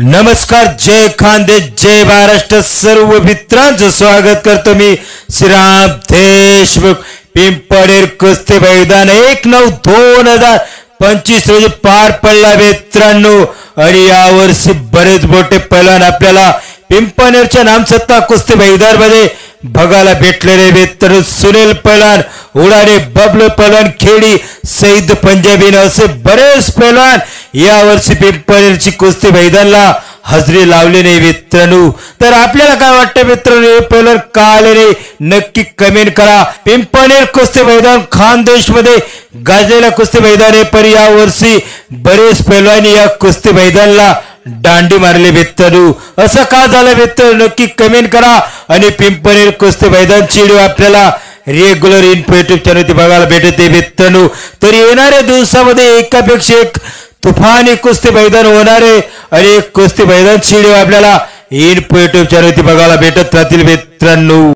नमस्कार, जय खानदेश, जय महाराष्ट्र. सर्व मित्रांचं स्वागत करतो मी श्रीराम देशमुख. पिंपळनेर कुस्ती मैदान 1/9/2025 रोजी पार पडला मित्रांनो. आणि यावर्षी बरेच मोठे पैलवान आपल्याला पिंपळनेरच्या नामसत्ता कुस्ती मैदानामध्ये बघायला भेटलेले मित्र. सुनील पैलवान, उडाणे, बबलू पैलवान, खेडी, सईद पंजाबी असे बरेच पैलवान यावर्षी पिंपळनेरची कुस्ती मैदानाला हजेरी लावले नाही मित्रांनो. तर आपल्याला काय वाटतं मित्रांनो, हे पैलवान का आले नाही नक्की कमेंट करा. पिंपळनेर कुस्ती मैदान खानदेश मध्ये गाजलेला कुस्ती मैदान आहे, पण यावर्षी बरेच पैलवान या कुस्ती मैदानाला दांडी मारले मित्रांनो. असं का झालं मित्र, नक्की कमेंट करा. आणि पिंपळनेर कुस्ती मैदानची व्हिडिओ आपल्याला रेग्युलर इन्फो युट्यूब चॅनल बघायला भेटते मित्रांनो. तर येणाऱ्या दिवसामध्ये एकापेक्षा एक तुफानी कुस्ती मैदान होणार आहे आणि कुस्ती मैदानची व्हिडिओ आपल्याला इन्फो युट्यूब चॅनल बघायला भेटत राहतील मित्रांनो.